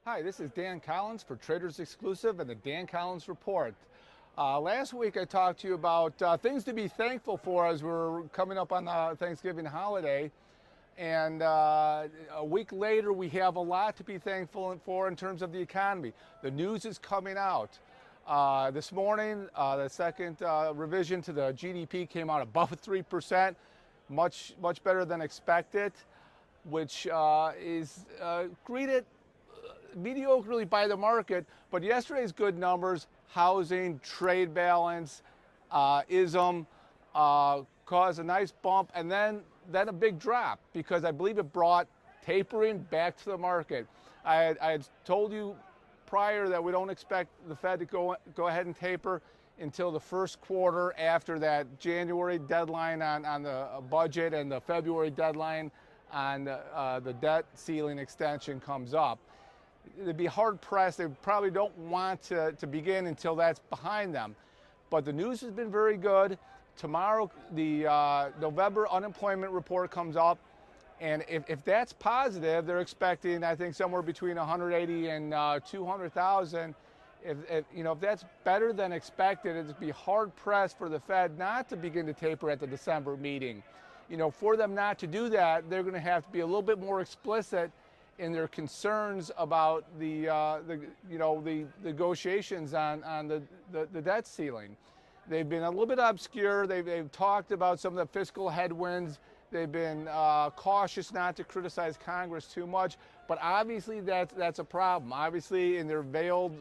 Hi, this is Dan Collins for Traders Exclusive and the Dan Collins Report. Last week I talked to you about things to be thankful for as we're coming up on the Thanksgiving holiday. And a week later we have a lot to be thankful for in terms of the economy. The news is coming out. This morning, the second revision to the GDP came out above 3%, much better than expected, which is greeted mediocrely by the market. But yesterday's good numbers, housing, trade balance, ISM, caused a nice bump, and then a big drop because I believe it brought tapering back to the market. I had told you prior that we don't expect the Fed to go ahead and taper until the first quarter after that January deadline on the budget and the February deadline on the debt ceiling extension comes up. They'd be hard pressed. They probably don't want to begin until that's behind them. But the news has been very good. Tomorrow, the November unemployment report comes up. And if that's positive, they're expecting, I think, somewhere between 180 and 200,000. If that's better than expected, it'd be hard pressed for the Fed not to begin to taper at the December meeting. For them not to do that, they're going to have to be a little bit more explicit in their concerns about the negotiations on the debt ceiling. They've been a little bit obscure. They've talked about some of the fiscal headwinds. They've been cautious not to criticize Congress too much, but obviously that's a problem. Obviously, in their veiled,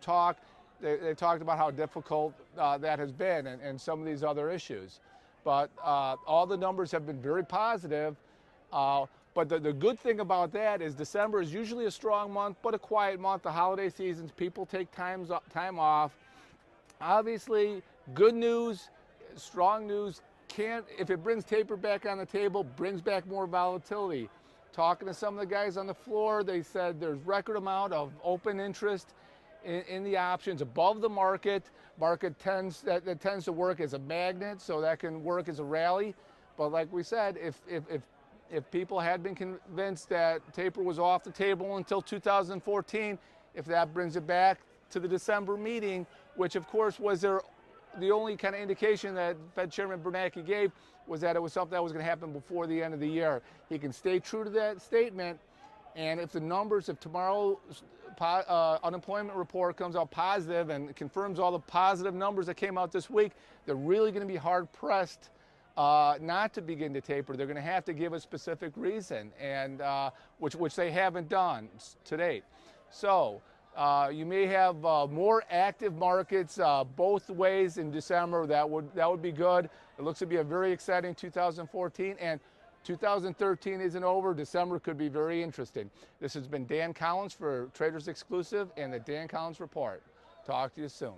talk, they talked about how difficult that has been and some of these other issues. But all the numbers have been very positive. But the good thing about that is December is usually a strong month, but a quiet month. The holiday seasons, people take time off. Obviously, good news, strong news. If it brings taper back on the table, brings back more volatility. Talking to some of the guys on the floor, they said there's record amount of open interest in the options above the market. Market tends to work as a magnet, so that can work as a rally. But like we said, if people had been convinced that taper was off the table until 2014, if that brings it back to the December meeting, which of course was the only kind of indication that Fed Chairman Bernanke gave was that it was something that was going to happen before the end of the year. He can stay true to that statement, and if tomorrow's unemployment report comes out positive and confirms all the positive numbers that came out this week, they're really going to be hard pressed not to begin to taper. They're going to have to give a specific reason, and which they haven't done to date. So you may have more active markets both ways in December. That would be good. It looks to be a very exciting 2014, and 2013 isn't over. December could be very interesting. This has been Dan Collins for Traders Exclusive and the Dan Collins Report. Talk to you soon.